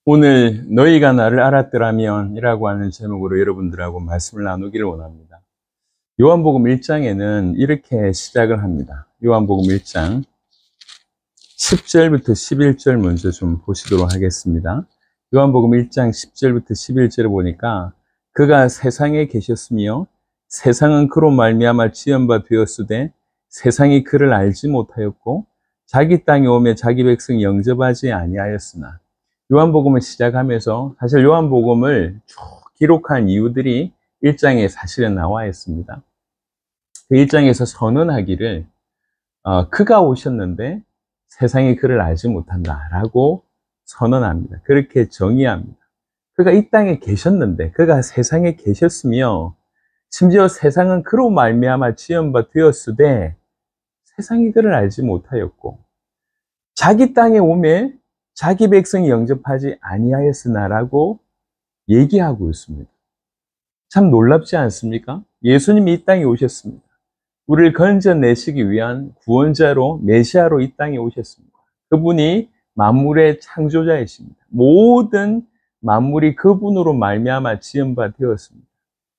오늘 너희가 나를 알았더라면 이라고 하는 제목으로 여러분들하고 말씀을 나누기를 원합니다. 요한복음 1장에는 이렇게 시작을 합니다. 요한복음 1장 10절부터 11절 먼저 좀 보시도록 하겠습니다. 요한복음 1장 10절부터 11절을 보니까 그가 세상에 계셨으며 세상은 그로 말미암아 지은 바 되었으되 세상이 그를 알지 못하였고 자기 땅에 오매 자기 백성이 영접하지 아니하였으나 요한복음을 시작하면서 사실 요한복음을 쭉 기록한 이유들이 1장에 사실은 나와 있습니다. 그 1장에서 선언하기를 그가 오셨는데 세상이 그를 알지 못한다라고 선언합니다. 그렇게 정의합니다. 그가 이 땅에 계셨는데 그가 세상에 계셨으며 심지어 세상은 그로 말미암아 지은 바 되었으되 세상이 그를 알지 못하였고 자기 땅에 오매 자기 백성이 영접하지 아니하였으나라고 얘기하고 있습니다. 참 놀랍지 않습니까? 예수님이 이 땅에 오셨습니다. 우리를 건져내시기 위한 구원자로 메시아로 이 땅에 오셨습니다. 그분이 만물의 창조자이십니다. 모든 만물이 그분으로 말미암아 지은 바 되었습니다.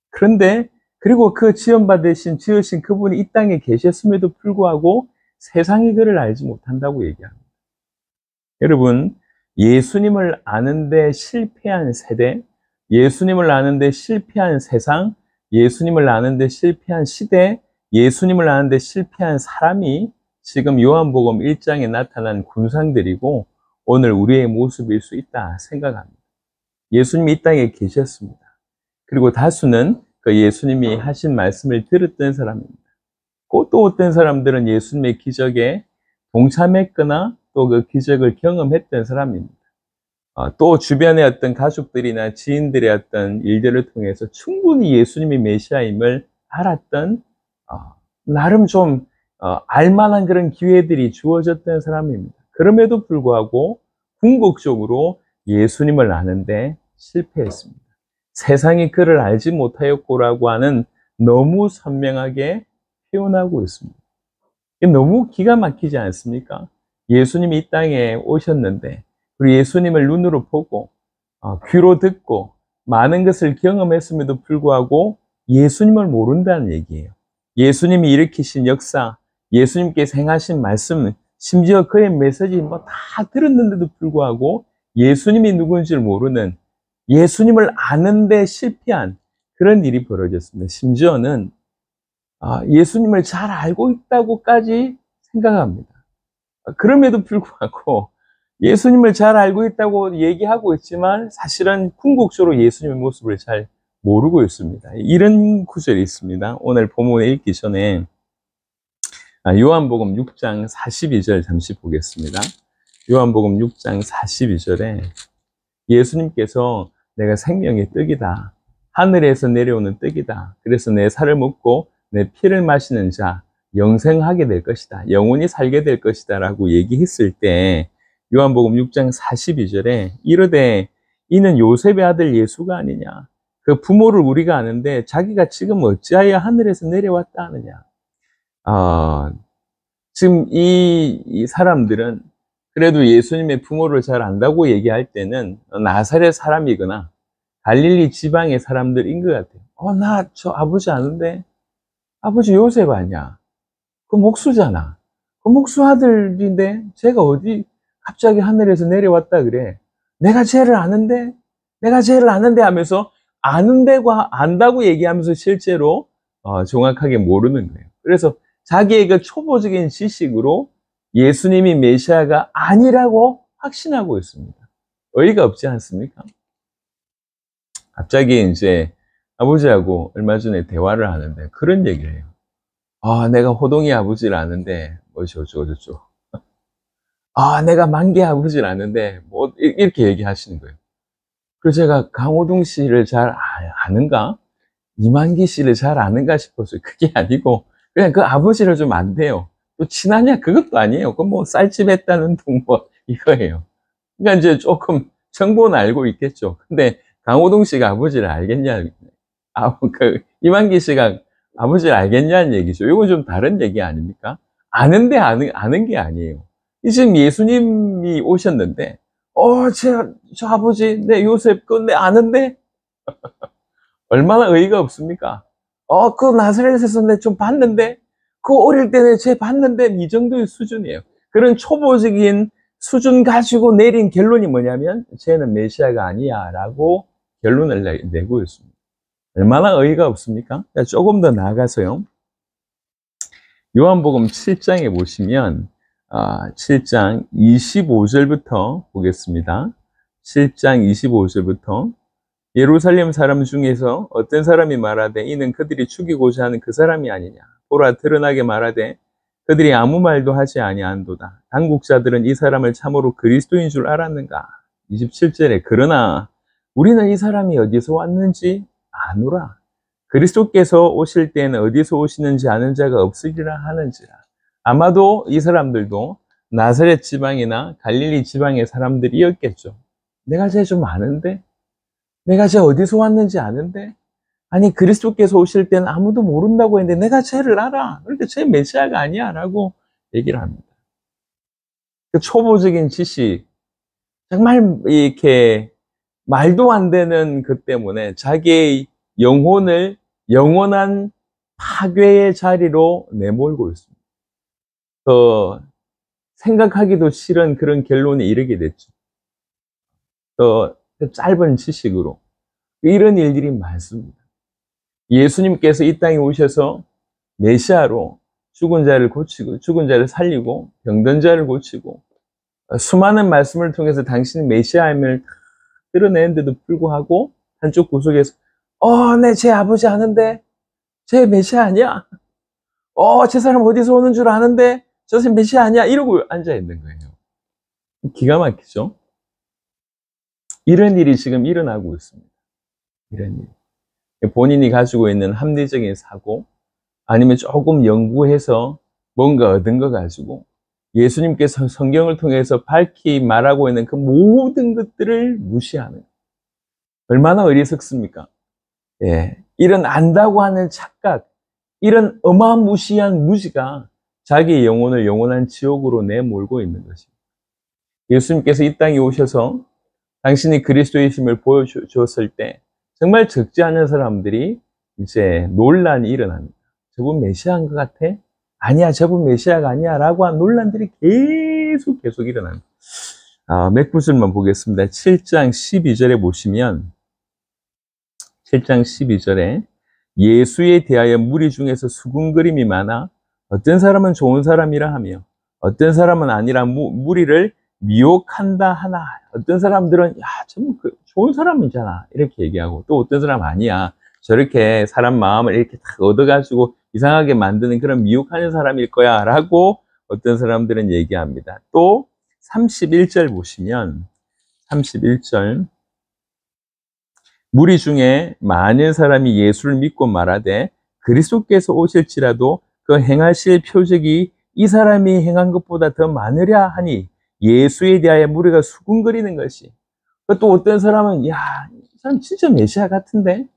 그런데 그리고 그 지은 바 되신 지으신 그분이 이 땅에 계셨음에도 불구하고 세상이 그를 알지 못한다고 얘기합니다. 여러분, 예수님을 아는데 실패한 세대, 예수님을 아는데 실패한 세상, 예수님을 아는데 실패한 시대, 예수님을 아는데 실패한 사람이 지금 요한복음 1장에 나타난 군상들이고 오늘 우리의 모습일 수 있다 생각합니다. 예수님이 이 땅에 계셨습니다. 그리고 다수는 그 예수님이 하신 말씀을 들었던 사람입니다. 또 어떤 사람들은 예수님의 기적에 동참했거나 또 그 기적을 경험했던 사람입니다. 또 주변의 어떤 가족들이나 지인들의 어떤 일들을 통해서 충분히 예수님이 메시아임을 알았던 나름 좀 알만한 그런 기회들이 주어졌던 사람입니다. 그럼에도 불구하고 궁극적으로 예수님을 아는데 실패했습니다. 세상이 그를 알지 못하였고라고 하는 너무 선명하게 표현하고 있습니다. 너무 기가 막히지 않습니까? 예수님이 이 땅에 오셨는데 우리 예수님을 눈으로 보고 귀로 듣고 많은 것을 경험했음에도 불구하고 예수님을 모른다는 얘기예요. 예수님이 일으키신 역사, 예수님께서 행하신 말씀, 심지어 그의 메시지 다 들었는데도 불구하고 예수님이 누군지를 모르는, 예수님을 아는데 실패한 그런 일이 벌어졌습니다. 심지어는 예수님을 잘 알고 있다고까지 생각합니다. 그럼에도 불구하고 예수님을 잘 알고 있다고 얘기하고 있지만 사실은 궁극적으로 예수님의 모습을 잘 모르고 있습니다. 이런 구절이 있습니다. 오늘 본문에 읽기 전에 요한복음 6장 42절 잠시 보겠습니다. 요한복음 6장 42절에 예수님께서 내가 생명의 떡이다. 하늘에서 내려오는 떡이다. 그래서 내 살을 먹고 내 피를 마시는 자 영생하게 될 것이다. 영원히 살게 될 것이다. 라고 얘기했을 때 요한복음 6장 42절에 이르되 이는 요셉의 아들 예수가 아니냐. 그 부모를 우리가 아는데 자기가 지금 어찌하여 하늘에서 내려왔다 하느냐. 지금 이 사람들은 그래도 예수님의 부모를 잘 안다고 얘기할 때는 나사렛 사람이거나 갈릴리 지방의 사람들인 것 같아요. 나 저 아버지 아는데 아버지 요셉 아니야. 그 목수잖아. 그 목수 아들인데 쟤가 어디 갑자기 하늘에서 내려왔다 그래. 내가 쟤를 아는데 하면서 아는데과 안다고 얘기하면서 실제로 정확하게 모르는 거예요. 그래서 자기의 그 초보적인 지식으로 예수님이 메시아가 아니라고 확신하고 있습니다. 어이가 없지 않습니까? 갑자기 이제 아버지하고 얼마 전에 대화를 하는데 그런 얘기를 해요. 내가 호동이 아버지를 아는데 어쩌고저쩌고. 내가 만기 아버지를 아는데 이렇게 얘기하시는 거예요. 그래서 제가 강호동 씨를 잘 아는가? 이만기 씨를 잘 아는가 싶었어요. 그게 아니고 그냥 그 아버지를 좀 안돼요. 또 친하냐? 그것도 아니에요. 그 쌀집 했다는 동거 이거예요. 그러니까 이제 조금 정보는 알고 있겠죠. 근데 강호동 씨가 아버지를 알겠냐? 이만기 씨가 아버지를 알겠냐는 얘기죠. 이건 좀 다른 얘기 아닙니까? 아는데 아는 게 아니에요. 지금 예수님이 오셨는데 저 아버지, 내 요셉, 내 아는데? 얼마나 의의가 없습니까? 그 나사렛에서 내 좀 봤는데? 그 어릴 때는 쟤 봤는데? 이 정도의 수준이에요. 그런 초보적인 수준 가지고 내린 결론이 뭐냐면, 쟤는 메시아가 아니야. 라고 결론을 내고 있습니다. 얼마나 의의가 없습니까? 조금 더 나아가서요. 요한복음 7장에 보시면, 7장 25절부터 보겠습니다. 7장 25절부터 예루살렘 사람 중에서 어떤 사람이 말하되 이는 그들이 죽이고자 하는 그 사람이 아니냐. 보라 드러나게 말하되 그들이 아무 말도 하지 아니한도다. 당국자들은 이 사람을 참으로 그리스도인 줄 알았는가. 27절에 그러나 우리는 이 사람이 어디서 왔는지 아노라. 그리스도께서 오실 때에는 어디서 오시는지 아는 자가 없으리라 하는지라. 아마도 이 사람들도 나사렛 지방이나 갈릴리 지방의 사람들이었겠죠. 내가 쟤 좀 아는데? 내가 쟤 어디서 왔는지 아는데? 아니 그리스도께서 오실 때는 아무도 모른다고 했는데 내가 쟤를 알아. 그런데 쟤 메시아가 아니야 라고 얘기를 합니다. 그 초보적인 지식, 정말 이렇게 말도 안 되는 것 때문에 자기의 영혼을 영원한 파괴의 자리로 내몰고 있습니다. 생각하기도 싫은 그런 결론에 이르게 됐죠. 짧은 지식으로. 이런 일들이 많습니다. 예수님께서 이 땅에 오셔서 메시아로 죽은 자를 고치고, 죽은 자를 살리고, 병든 자를 고치고, 수많은 말씀을 통해서 당신이 메시아임을 드러내는데도 불구하고, 한쪽 구석에서, 네, 제 아버지 아는데, 제 메시아 아니야? 제 사람 어디서 오는 줄 아는데, 저 사람 메시아 아니야? 이러고 앉아있는 거예요. 기가 막히죠? 이런 일이 지금 일어나고 있습니다. 이런 일. 본인이 가지고 있는 합리적인 사고, 아니면 조금 연구해서 뭔가 얻은 거 가지고 예수님께서 성경을 통해서 밝히 말하고 있는 그 모든 것들을 무시하는. 얼마나 어리석습니까? 예. 이런 안다고 하는 착각, 이런 어마무시한 무지가 자기의 영혼을 영원한 지옥으로 내몰고 있는 것입니다. 예수님께서 이 땅에 오셔서 당신이 그리스도이심을 보여주었을 때 정말 적지 않은 사람들이 이제 논란이 일어납니다. 저분 메시아인 것 같아? 아니야, 저분 메시아가 아니야 라고 한 논란들이 계속 일어납니다. 몇 구절만 보겠습니다. 7장 12절에 보시면 7장 12절에 예수에 대하여 무리 중에서 수군거림이 많아 어떤 사람은 좋은 사람이라 하며 어떤 사람은 아니라 무리를 미혹한다 하나. 어떤 사람들은 참 좋은 사람이잖아 이렇게 얘기하고, 또 어떤 사람은 아니야, 저렇게 사람 마음을 이렇게 딱 얻어가지고 이상하게 만드는 그런 미혹하는 사람일 거야 라고 어떤 사람들은 얘기합니다. 또 31절 보시면 31절 무리 중에 많은 사람이 예수를 믿고 말하되 그리스도께서 오실지라도 그 행하실 표적이 이 사람이 행한 것보다 더 많으랴 하니 예수에 대하여 무리가 수군거리는 것이. 또 어떤 사람은 이 사람 진짜 메시아 같은데,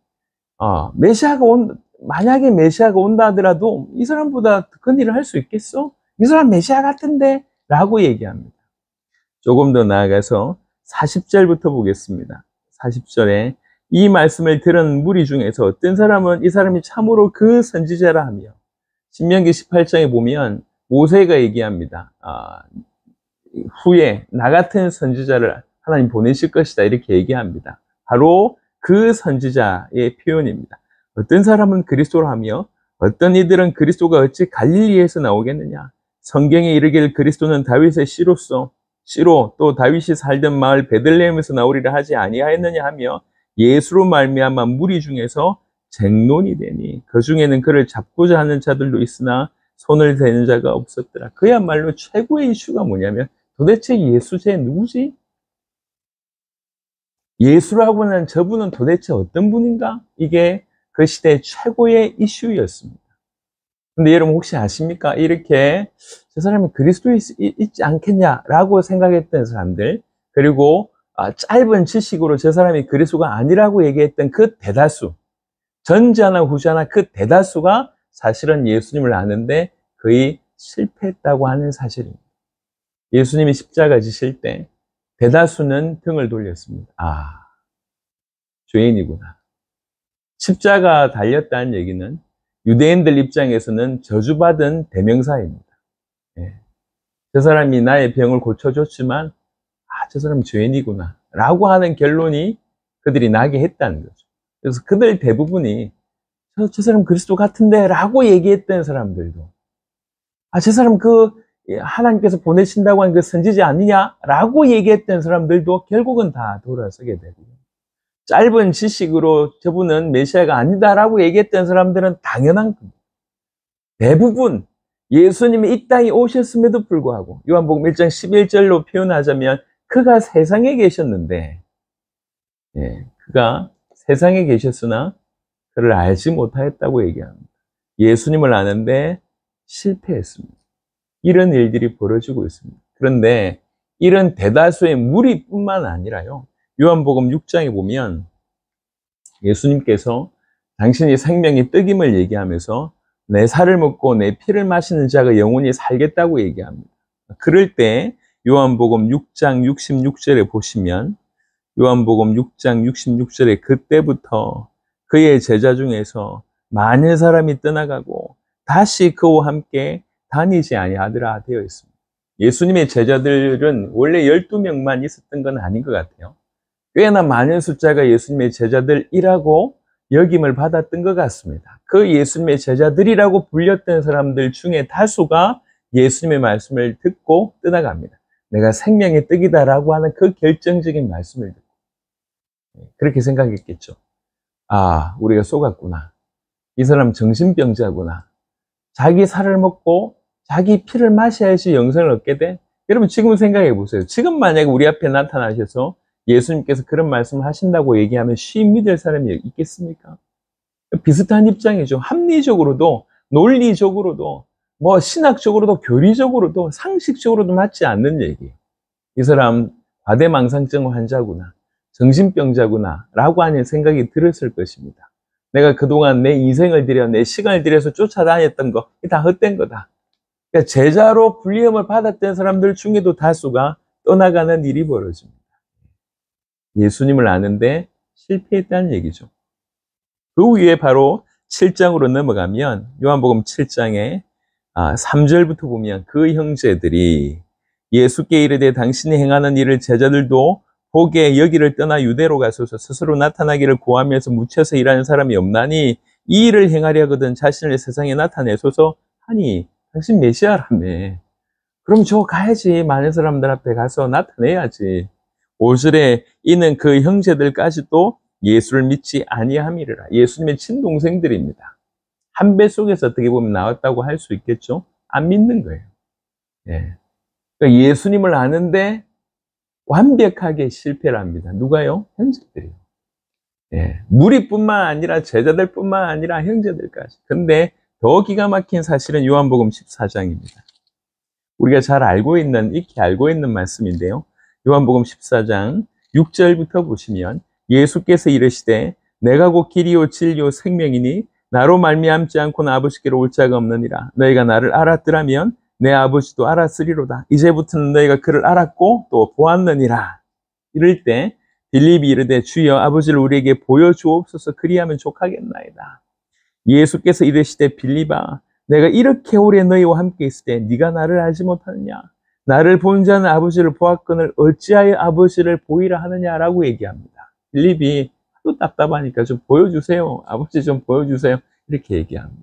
만약에 메시아가 온다 하더라도 이 사람보다 더 큰 일을 할 수 있겠어? 이 사람 메시아 같은데 라고 얘기합니다. 조금 더 나아가서 40절부터 보겠습니다. 40절에 이 말씀을 들은 무리 중에서 어떤 사람은 이 사람이 참으로 그 선지자라 하며, 신명기 18장에 보면 모세가 얘기합니다. 후에 나 같은 선지자를 하나님 보내실 것이다 이렇게 얘기합니다. 바로 그 선지자의 표현입니다. 어떤 사람은 그리스도라 하며 어떤 이들은 그리스도가 어찌 갈릴리에서 나오겠느냐. 성경에 이르기를 그리스도는 다윗의 씨로 또 다윗이 살던 마을 베들레헴에서 나오리라 하지 아니하였느냐 하며 예수로 말미암아 무리 중에서 쟁론이 되니 그 중에는 그를 잡고자 하는 자들도 있으나 손을 대는 자가 없었더라. 그야말로 최고의 이슈가 뭐냐면 도대체 예수제 누구지? 예수라고 하는 저분은 도대체 어떤 분인가? 이게 그 시대의 최고의 이슈였습니다. 근데 여러분 혹시 아십니까? 이렇게 저 사람이 그리스도에 있지 않겠냐라고 생각했던 사람들, 그리고 짧은 지식으로 저 사람이 그리스도가 아니라고 얘기했던 그 대다수, 전자나 후자나 그 대다수가 사실은 예수님을 아는데 거의 실패했다고 하는 사실입니다. 예수님이 십자가 지실 때 대다수는 등을 돌렸습니다. 아, 죄인이구나. 십자가 달렸다는 얘기는 유대인들 입장에서는 저주받은 대명사입니다. 예. 저 사람이 나의 병을 고쳐줬지만 저 사람 죄인이구나 라고 하는 결론이 그들이 나게 했다는 거죠. 그래서 그들 대부분이 저 사람 그리스도 같은데 라고 얘기했던 사람들도 저 사람 하나님께서 보내신다고 한 그 선지자 아니냐 라고 얘기했던 사람들도 결국은 다 돌아서게 되고요. 짧은 지식으로 저분은 메시아가 아니다라고 얘기했던 사람들은 당연한 겁니다. 대부분 예수님이 이 땅에 오셨음에도 불구하고 요한복음 1장 11절로 표현하자면 그가 세상에 계셨는데 그가 세상에 계셨으나 그를 알지 못하였다고 얘기합니다. 예수님을 아는데 실패했습니다. 이런 일들이 벌어지고 있습니다. 그런데 이런 대다수의 무리뿐만 아니라요. 요한복음 6장에 보면 예수님께서 당신이 생명이 떡임을 얘기하면서 내 살을 먹고 내 피를 마시는 자가 영원히 살겠다고 얘기합니다. 그럴 때 요한복음 6장 66절에 보시면 요한복음 6장 66절에 그때부터 그의 제자 중에서 많은 사람이 떠나가고 다시 그와 함께 다니지 아니하더라 되어 있습니다. 예수님의 제자들은 원래 12명만 있었던 건 아닌 것 같아요. 꽤나 많은 숫자가 예수님의 제자들이라고 여김을 받았던 것 같습니다. 그 예수님의 제자들이라고 불렸던 사람들 중에 다수가 예수님의 말씀을 듣고 떠나갑니다. 내가 생명의 떡이다라고 하는 그 결정적인 말씀을 듣고 그렇게 생각했겠죠. 우리가 속았구나. 이 사람 정신병자구나. 자기 살을 먹고 자기 피를 마셔야지 영생을 얻게 돼? 여러분 지금 생각해 보세요. 지금 만약에 우리 앞에 나타나셔서 예수님께서 그런 말씀을 하신다고 얘기하면 쉽이 믿을 사람이 있겠습니까? 비슷한 입장이죠. 합리적으로도 논리적으로도 신학적으로도 교리적으로도 상식적으로도 맞지 않는 얘기예요. 이 사람 과대망상증 환자구나. 정신병자구나 라고 하는 생각이 들었을 것입니다. 내가 그동안 내 인생을 들여 내 시간을 들여서 쫓아다녔던 거 다 헛된 거다. 그러니까 제자로 불리움을 받았던 사람들 중에도 다수가 떠나가는 일이 벌어집니다. 예수님을 아는데 실패했다는 얘기죠. 그 위에 바로 7장으로 넘어가면 요한복음 7장에 3절부터 보면 그 형제들이 예수께 이르되 당신이 행하는 일을 제자들도 보게 여기를 떠나 유대로 가소서. 스스로 나타나기를 구하면서 묻혀서 일하는 사람이 없나니 이 일을 행하려거든 자신을 세상에 나타내소서 하니 당신 메시아라며. 그럼 저 가야지. 많은 사람들 앞에 가서 나타내야지. 5절에 이는 그 형제들까지도 예수를 믿지 아니함이라. 예수님의 친동생들입니다. 한 배 속에서 어떻게 보면 나왔다고 할 수 있겠죠. 안 믿는 거예요. 그러니까 예수님을 아는데 완벽하게 실패를 합니다. 누가요? 형제들이요. 무리뿐만 아니라 제자들뿐만 아니라 형제들까지. 근데 더 기가 막힌 사실은 요한복음 14장입니다. 우리가 잘 익히 알고 있는 말씀인데요. 요한복음 14장 6절부터 보시면 예수께서 이르시되 내가 곧 길이요 진리요 생명이니 나로 말미암지 않고는 아버지께로 올 자가 없느니라. 너희가 나를 알았더라면 내 아버지도 알았으리로다. 이제부터는 너희가 그를 알았고 또 보았느니라. 이럴 때 빌립이 이르되 주여 아버지를 우리에게 보여주옵소서. 그리하면 족하겠나이다. 예수께서 이르시되 빌립아 내가 이렇게 오래 너희와 함께 있을 때 네가 나를 알지 못하느냐. 나를 본 자는 아버지를 보았거늘 어찌하여 아버지를 보이라 하느냐라고 얘기합니다. 빌립이 또 답답하니까 좀 보여주세요. 아버지 좀 보여주세요. 이렇게 얘기합니다.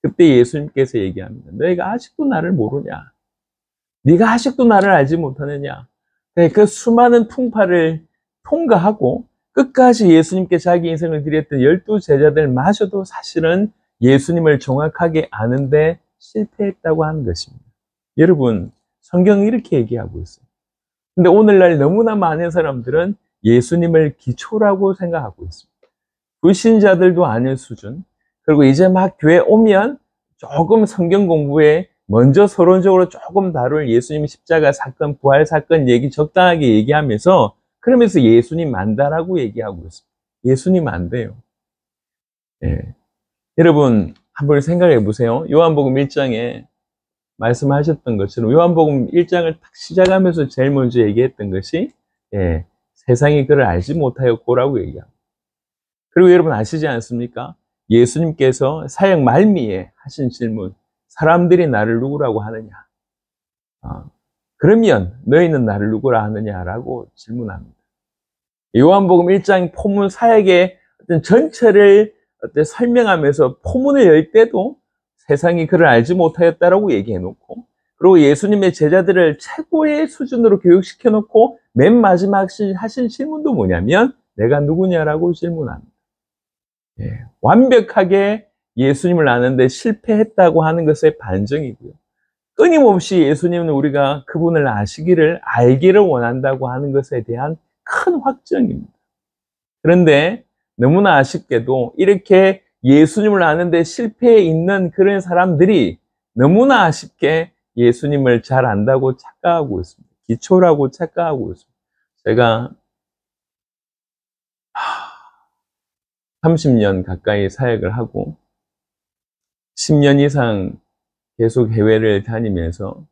그때 예수님께서 얘기합니다. 너희가 아직도 나를 모르냐? 네가 아직도 나를 알지 못하느냐? 그 수많은 풍파를 통과하고 끝까지 예수님께 자기 인생을 드렸던 12제자들마저도 사실은 예수님을 정확하게 아는데 실패했다고 하는 것입니다. 여러분, 성경은 이렇게 얘기하고 있어요. 근데 오늘날 너무나 많은 사람들은 예수님을 기초라고 생각하고 있습니다. 불신자들도 아닌 수준, 그리고 이제 막 교회 오면 조금 성경 공부에 먼저 서론적으로 조금 다룰 예수님 십자가 사건, 부활 사건 얘기 적당하게 얘기하면서 그러면서 예수님 안다라고 얘기하고 있습니다. 예수님 안 돼요. 여러분 한번 생각해 보세요. 요한복음 1장에 말씀하셨던 것처럼 요한복음 1장을 딱 시작하면서 제일 먼저 얘기했던 것이 예, 세상이 그를 알지 못하였고라고 얘기합니다. 그리고 여러분 아시지 않습니까? 예수님께서 사역 말미에 하신 질문, 사람들이 나를 누구라고 하느냐? 그러면 너희는 나를 누구라 하느냐라고 질문합니다. 요한복음 1장 포문 사역의 어떤 전체를 설명하면서 포문을 열 때도 세상이 그를 알지 못하였다라고 얘기해 놓고, 그리고 예수님의 제자들을 최고의 수준으로 교육시켜 놓고 맨 마지막 하신 질문도 뭐냐면 내가 누구냐라고 질문합니다. 예, 완벽하게 예수님을 아는데 실패했다고 하는 것의 반증이고요. 끊임없이 예수님은 우리가 그분을 알기를 원한다고 하는 것에 대한 큰 확정입니다. 그런데 너무나 아쉽게도 이렇게 예수님을 아는데 실패해 있는 그런 사람들이 너무나 아쉽게 예수님을 잘 안다고 착각하고 있습니다. 기초라고 착각하고 있습니다. 제가 30년 가까이 사역을 하고 10년 이상 계속 해외를 다니면서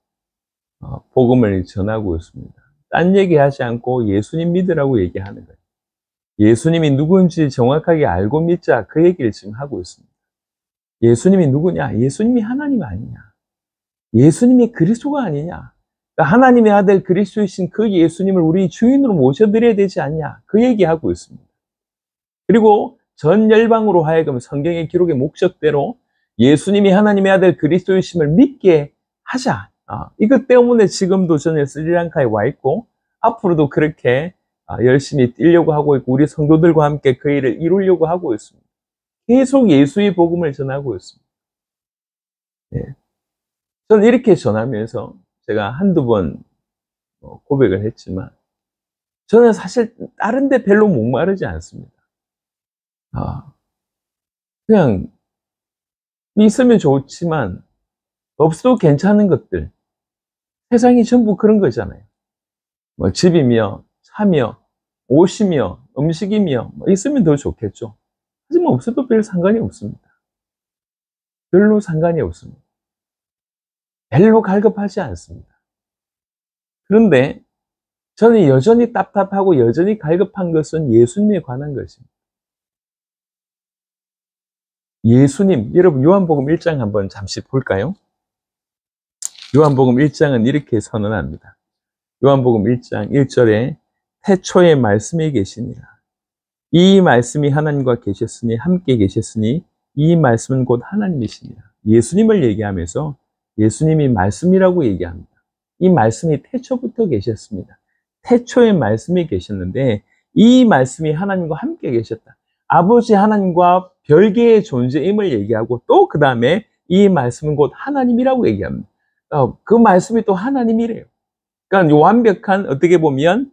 복음을 전하고 있습니다. 딴 얘기하지 않고 예수님 믿으라고 얘기하는 거예요. 예수님이 누군지 정확하게 알고 믿자, 그 얘기를 지금 하고 있습니다. 예수님이 누구냐? 예수님이 하나님 아니냐? 예수님이 그리스도가 아니냐? 그러니까 하나님의 아들 그리스도이신 그 예수님을 우리 주인으로 모셔드려야 되지 않냐? 그 얘기하고 있습니다. 그리고 전 열방으로 하여금 성경의 기록의 목적대로 예수님이 하나님의 아들 그리스도이심을 믿게 하자. 이것 때문에 지금도 저는 스리랑카에 와 있고 앞으로도 그렇게 열심히 뛰려고 하고 있고 우리 성도들과 함께 그 일을 이루려고 하고 있습니다. 계속 예수의 복음을 전하고 있습니다. 예. 저는 이렇게 전하면서 제가 한두 번 고백을 했지만 저는 사실 다른 데 별로 목마르지 않습니다. 그냥 있으면 좋지만 없어도 괜찮은 것들, 세상이 전부 그런 거잖아요. 뭐 집이며 차며 옷이며 음식이며 있으면 더 좋겠죠. 하지만 없어도 별 상관이 없습니다. 별로 상관이 없습니다. 별로 갈급하지 않습니다. 그런데 저는 여전히 답답하고 여전히 갈급한 것은 예수님에 관한 것입니다. 예수님, 여러분 요한복음 1장 한번 잠시 볼까요? 요한복음 1장은 이렇게 선언합니다. 요한복음 1장 1절에 태초에 말씀이 계시니라. 이 말씀이 하나님과 계셨으니 함께 계셨으니 이 말씀은 곧 하나님이시니라. 예수님을 얘기하면서 예수님이 말씀이라고 얘기합니다. 이 말씀이 태초부터 계셨습니다. 태초에 말씀이 계셨는데 이 말씀이 하나님과 함께 계셨다. 아버지 하나님과 별개의 존재임을 얘기하고 또 그 다음에 이 말씀은 곧 하나님이라고 얘기합니다. 그 말씀이 또 하나님이래요. 그러니까 완벽한 어떻게 보면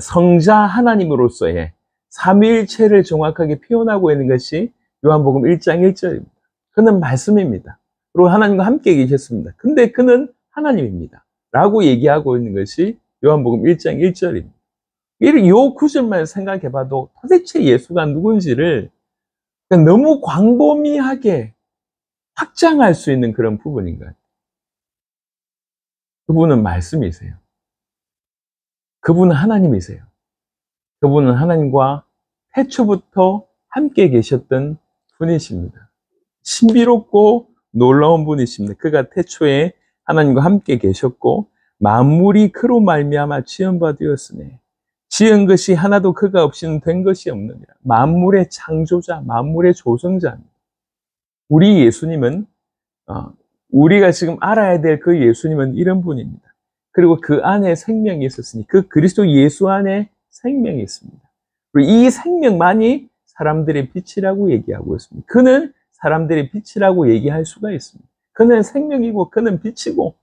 성자 하나님으로서의 삼위일체를 정확하게 표현하고 있는 것이 요한복음 1장 1절입니다. 그는 말씀입니다. 그리고 하나님과 함께 계셨습니다. 근데 그는 하나님입니다. 라고 얘기하고 있는 것이 요한복음 1장 1절입니다. 이 구절만 생각해 봐도 도대체 예수가 누군지를 너무 광범위하게 확장할 수 있는 그런 부분인 거예요. 그분은 말씀이세요. 그분은 하나님이세요. 그분은 하나님과 태초부터 함께 계셨던 분이십니다. 신비롭고 놀라운 분이십니다. 그가 태초에 하나님과 함께 계셨고 만물이 그로 말미암아 지은 바 되었으니 지은 것이 하나도 그가 없이는 된 것이 없느니라. 만물의 창조자, 만물의 조성자입니다. 우리 예수님은 우리가 지금 알아야 될 그 예수님은 이런 분입니다. 그리고 그 안에 생명이 있었으니 그 그리스도 예수 안에 생명이 있습니다. 그리고 이 생명만이 사람들의 빛이라고 얘기하고 있습니다. 그는 사람들의 빛이라고 얘기할 수가 있습니다. 그는 생명이고 그는 빛이고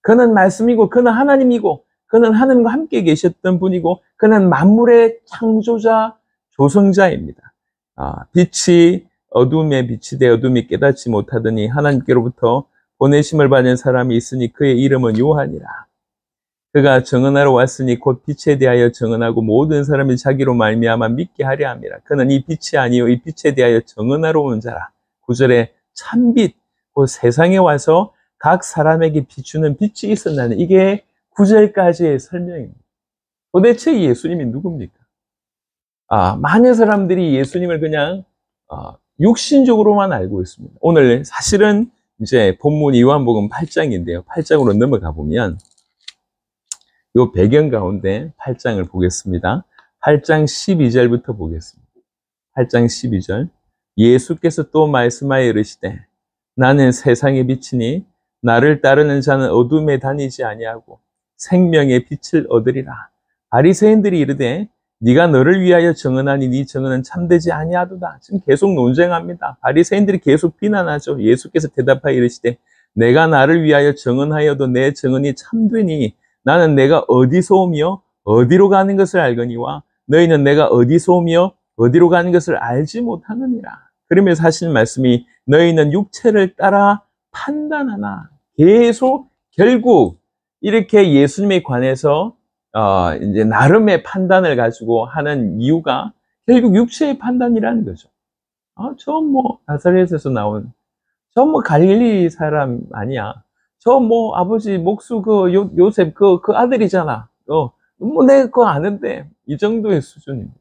그는 말씀이고 그는 하나님이고 그는 하나님과 함께 계셨던 분이고 그는 만물의 창조자, 조성자입니다. 빛이 어둠에 빛이 되어 어둠이 깨닫지 못하더니 하나님께로부터 보내심을 받은 사람이 있으니 그의 이름은 요한이라. 그가 증언하러 왔으니 곧 빛에 대하여 증언하고 모든 사람이 자기로 말미암아 믿게 하려 함이라. 그는 이 빛이 아니요 이 빛에 대하여 증언하러 온 자라. 9절에 참빛, 곧 세상에 와서 각 사람에게 비추는 빛이 있었나니 이게 9절까지의 설명입니다. 도대체 예수님이 누굽니까? 많은 사람들이 예수님을 그냥 육신적으로만 알고 있습니다. 오늘 사실은 이제 본문 요한복음 8장인데요. 8장으로 넘어가 보면 요 배경 가운데 8장을 보겠습니다. 8장 12절부터 보겠습니다. 8장 12절. 예수께서 또 말씀하여 이르시되 나는 세상의 빛이니 나를 따르는 자는 어둠에 다니지 아니하고 생명의 빛을 얻으리라. 바리새인들이 이르되 네가 너를 위하여 정언하니 네 정언은 참되지 아니하도다. 지금 계속 논쟁합니다. 바리새인들이 계속 비난하죠. 예수께서 대답하여 이르시되 내가 나를 위하여 정언하여도 내 정언이 참되니 나는 내가 어디서 오며 어디로 가는 것을 알거니와 너희는 내가 어디서 오며 어디로 가는 것을 알지 못하느니라. 그러면서 하시는 말씀이 너희는 육체를 따라 판단하나. 계속 결국 이렇게 예수님에 관해서 이제 나름의 판단을 가지고 하는 이유가 결국 육체의 판단이라는 거죠. 저 뭐 나사렛에서 나온 저 뭐 갈릴리 사람 아니야. 저 뭐 아버지 목수 그 요셉 그 아들이잖아. 뭐 내가 그거 아는데 이 정도의 수준입니다.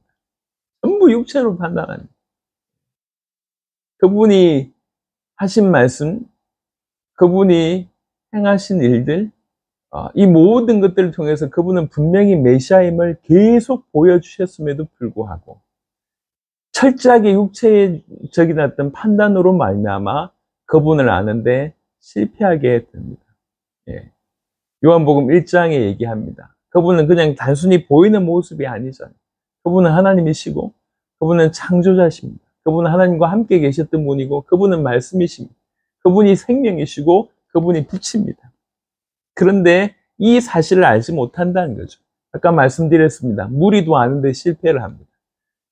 전부 육체로 판단하는. 그분이 하신 말씀, 그분이 행하신 일들, 이 모든 것들을 통해서 그분은 분명히 메시아임을 계속 보여주셨음에도 불구하고 철저하게 육체적인 어떤 판단으로 말미암아 그분을 아는데 실패하게 됩니다. 요한복음 1장에 얘기합니다. 그분은 그냥 단순히 보이는 모습이 아니잖아요. 그분은 하나님이시고 그분은 창조자십니다. 그분은 하나님과 함께 계셨던 분이고 그분은 말씀이십니다. 그분이 생명이시고 그분이 빛입니다. 그런데 이 사실을 알지 못한다는 거죠. 아까 말씀드렸습니다. 무리도 아는데 실패를 합니다.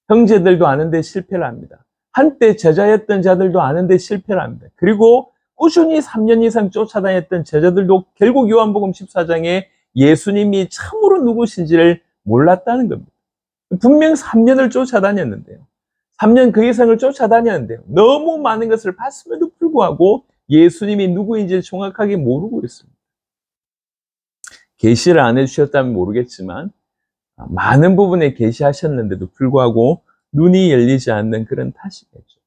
형제들도 아는데 실패를 합니다. 한때 제자였던 자들도 아는데 실패를 합니다. 그리고 꾸준히 3년 이상 쫓아다녔던 제자들도 결국 요한복음 14장에 예수님이 참으로 누구신지를 몰랐다는 겁니다. 분명 3년을 쫓아다녔는데요. 3년 그 이상을 쫓아다녔는데요. 너무 많은 것을 봤음에도 불구하고 예수님이 누구인지 정확하게 모르고 있습니다. 계시를 안 해주셨다면 모르겠지만 많은 부분에 계시하셨는데도 불구하고 눈이 열리지 않는 그런 탓이겠죠.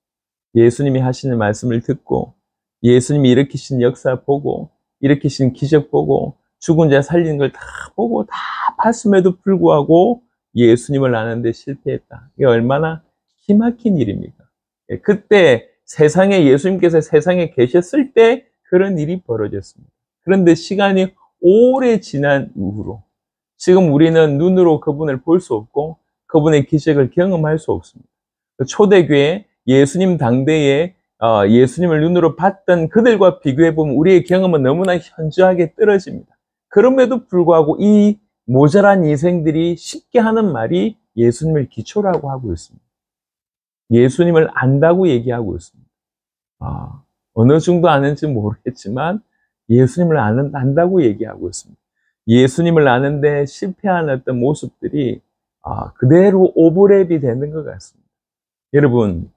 예수님이 하시는 말씀을 듣고 예수님이 일으키신 역사 보고 일으키신 기적 보고 죽은 자 살리는 걸 다 보고 다 봤음에도 불구하고 예수님을 아는데 실패했다. 이게 얼마나 기막힌 일입니까? 그때 세상에 예수님께서 세상에 계셨을 때 그런 일이 벌어졌습니다. 그런데 시간이 오래 지난 이후로 지금 우리는 눈으로 그분을 볼 수 없고 그분의 기적을 경험할 수 없습니다. 초대교회 예수님 당대에 예수님을 눈으로 봤던 그들과 비교해 보면 우리의 경험은 너무나 현저하게 떨어집니다. 그럼에도 불구하고 이 모자란 인생들이 쉽게 하는 말이 예수님을 기초라고 하고 있습니다. 예수님을 안다고 얘기하고 있습니다. 어느 정도 아는지 모르겠지만 예수님을 안다고 얘기하고 있습니다. 예수님을 아는데 실패한 어떤 모습들이 그대로 오버랩이 되는 것 같습니다. 여러분,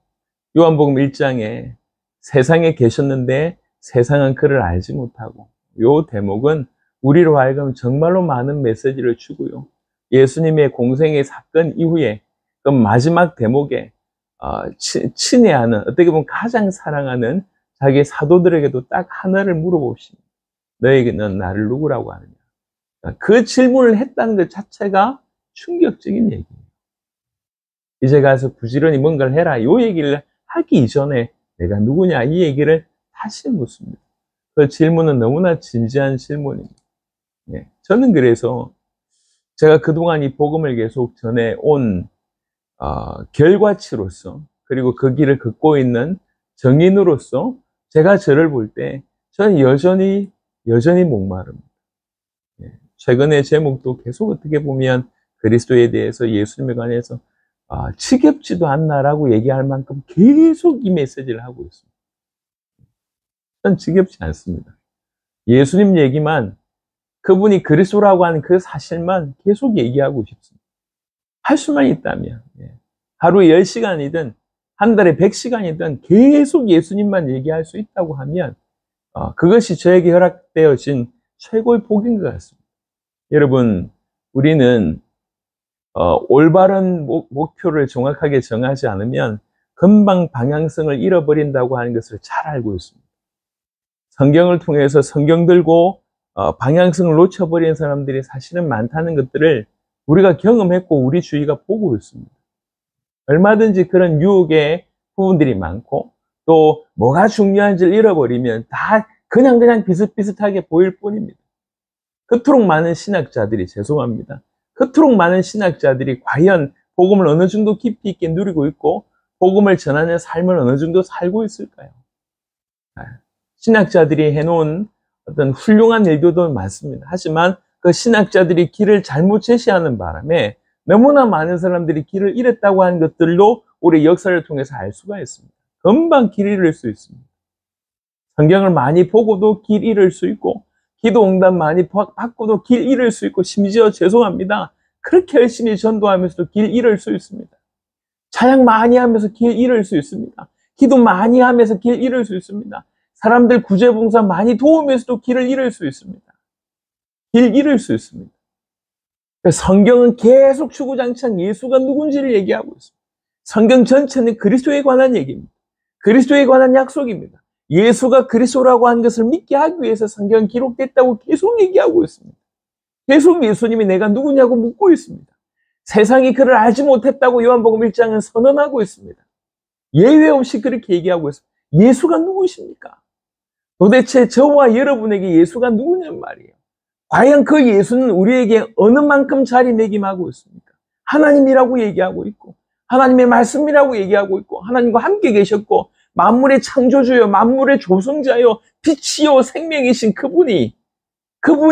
요한복음 1장에 세상에 계셨는데 세상은 그를 알지 못하고 이 대목은 우리로 하여금 정말로 많은 메시지를 주고요. 예수님의 공생의 사건 이후에 그 마지막 대목에 친애하는, 어떻게 보면 가장 사랑하는 자기 사도들에게도 딱 하나를 물어봅시다. 너희는 나를 누구라고 하느냐? 그 질문을 했다는 것 자체가 충격적인 얘기예요. 이제 가서 부지런히 뭔가를 해라. 이 얘기를 하기 이전에 내가 누구냐? 이 얘기를 다시 묻습니다. 그 질문은 너무나 진지한 질문입니다. 저는 그래서 제가 그동안 이 복음을 계속 전해온 결과치로서 그리고 그 길을 걷고 있는 정인으로서 제가 저를 볼 때 저는 여전히 목마릅니다. 최근에 제목도 계속 어떻게 보면 그리스도에 대해서 예수님에 관해서 지겹지도 않나라고 얘기할 만큼 계속 이 메시지를 하고 있습니다. 저는 지겹지 않습니다. 예수님 얘기만, 그분이 그리스도라고 하는 그 사실만 계속 얘기하고 싶습니다. 할 수만 있다면 하루에 10시간이든 한 달에 100시간이든 계속 예수님만 얘기할 수 있다고 하면 그것이 저에게 허락되어진 최고의 복인 것 같습니다. 여러분, 우리는 올바른 목표를 정확하게 정하지 않으면 금방 방향성을 잃어버린다고 하는 것을 잘 알고 있습니다. 성경을 통해서 성경 들고 방향성을 놓쳐버린 사람들이 사실은 많다는 것들을 우리가 경험했고 우리 주위가 보고 있습니다. 얼마든지 그런 유혹의 부분들이 많고 또 뭐가 중요한지를 잃어버리면 다 그냥 비슷비슷하게 보일 뿐입니다. 그토록 많은 신학자들이, 죄송합니다, 그토록 많은 신학자들이 과연 복음을 어느 정도 깊이 있게 누리고 있고 복음을 전하는 삶을 어느 정도 살고 있을까요? 신학자들이 해놓은 어떤 훌륭한 일들도 많습니다. 하지만 그 신학자들이 길을 잘못 제시하는 바람에 너무나 많은 사람들이 길을 잃었다고 하는 것들도 우리 역사를 통해서 알 수가 있습니다. 금방 길 잃을 수 있습니다. 성경을 많이 보고도 길 잃을 수 있고 기도 응답 많이 받고도 길 잃을 수 있고 심지어 죄송합니다, 그렇게 열심히 전도하면서도 길 잃을 수 있습니다. 찬양 많이 하면서 길 잃을 수 있습니다. 기도 많이 하면서 길 잃을 수 있습니다. 사람들 구제봉사 많이 도우면서도 길을 잃을 수 있습니다. 길 잃을 수 있습니다. 성경은 계속 주구장창 예수가 누군지를 얘기하고 있습니다. 성경 전체는 그리스도에 관한 얘기입니다. 그리스도에 관한 약속입니다. 예수가 그리스도라고 하는 것을 믿게 하기 위해서 성경은 기록됐다고 계속 얘기하고 있습니다. 계속 예수님이 내가 누구냐고 묻고 있습니다. 세상이 그를 알지 못했다고 요한복음 1장은 선언하고 있습니다. 예외 없이 그렇게 얘기하고 있습니다. 예수가 누구십니까? 도대체 저와 여러분에게 예수가 누구냔 말이에요. 과연 그 예수는 우리에게 어느 만큼 자리매김하고 있습니까? 하나님이라고 얘기하고 있고 하나님의 말씀이라고 얘기하고 있고 하나님과 함께 계셨고 만물의 창조주요 만물의 조성자요 빛이요 생명이신 그분이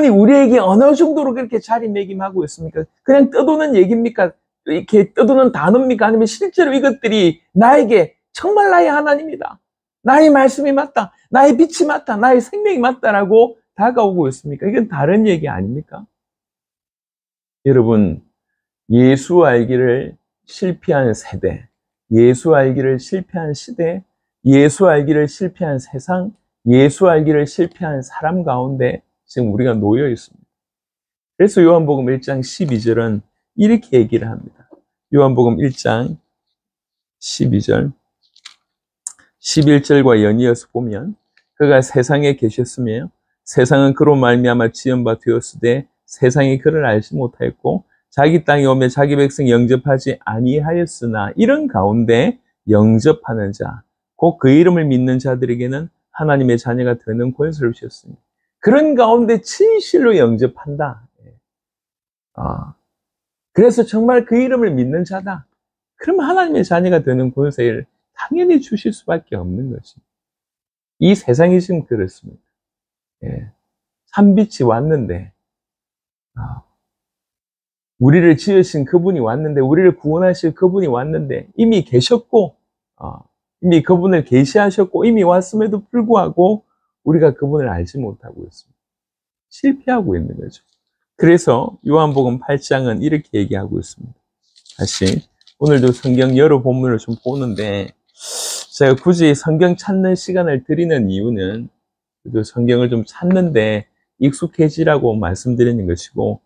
우리에게 어느 정도로 그렇게 자리매김하고 있습니까? 그냥 떠도는 얘기입니까? 이렇게 떠도는 단어입니까? 아니면 실제로 이것들이 나에게 정말 나의 하나님이다, 나의 말씀이 맞다, 나의 빛이 맞다, 나의 생명이 맞다라고 다가오고 있습니까? 이건 다른 얘기 아닙니까? 여러분, 예수 알기를 실패한 세대, 예수 알기를 실패한 시대, 예수 알기를 실패한 세상, 예수 알기를 실패한 사람 가운데 지금 우리가 놓여 있습니다. 그래서 요한복음 1장 12절은 이렇게 얘기를 합니다. 요한복음 1장 12절 11절과 연이어서 보면 그가 세상에 계셨으며 세상은 그로 말미암아 지은 바 되었으되 세상이 그를 알지 못하였고 자기 땅에 오며 자기 백성 영접하지 아니하였으나 이런 가운데 영접하는 자, 곧 그 이름을 믿는 자들에게는 하나님의 자녀가 되는 권세를 주셨습니다. 그런 가운데 진실로 영접한다. 그래서 정말 그 이름을 믿는 자다. 그러면 하나님의 자녀가 되는 권세를 당연히 주실 수밖에 없는 것입니다. 이 세상이 지금 그렇습니다. 산빛이 왔는데 우리를 지으신 그분이 왔는데 우리를 구원하실 그분이 왔는데 이미 계셨고 이미 그분을 계시하셨고 이미 왔음에도 불구하고 우리가 그분을 알지 못하고 있습니다. 실패하고 있는 거죠. 그래서 요한복음 8장은 이렇게 얘기하고 있습니다. 다시 오늘도 성경 여러 본문을 좀 보는데 제가 굳이 성경 찾는 시간을 드리는 이유는 성경을 좀 찾는데 익숙해지라고 말씀드리는 것이고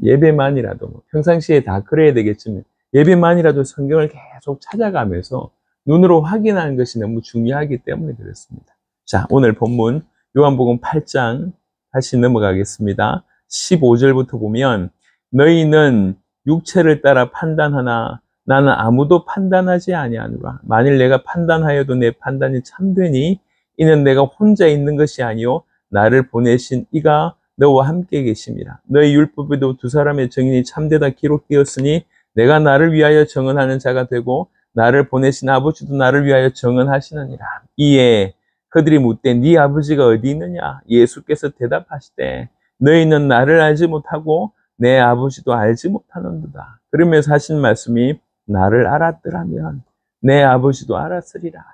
예배만이라도 평상시에 다 그래야 되겠지만 예배만이라도 성경을 계속 찾아가면서 눈으로 확인하는 것이 너무 중요하기 때문에 그렇습니다. 자, 오늘 본문 요한복음 8장 다시 넘어가겠습니다. 15절부터 보면 너희는 육체를 따라 판단하나 나는 아무도 판단하지 아니하노라. 만일 내가 판단하여도 내 판단이 참되니 이는 내가 혼자 있는 것이 아니요 나를 보내신 이가 너와 함께 계심이라. 너희 율법에도 두 사람의 증인이 참되다 기록되었으니 내가 나를 위하여 증언하는 자가 되고 나를 보내신 아버지도 나를 위하여 증언하시느니라. 이에 그들이 묻되 네 아버지가 어디 있느냐? 예수께서 대답하시되 너희는 나를 알지 못하고 내 아버지도 알지 못하는도다. 그러면서 하신 말씀이 나를 알았더라면 내 아버지도 알았으리라.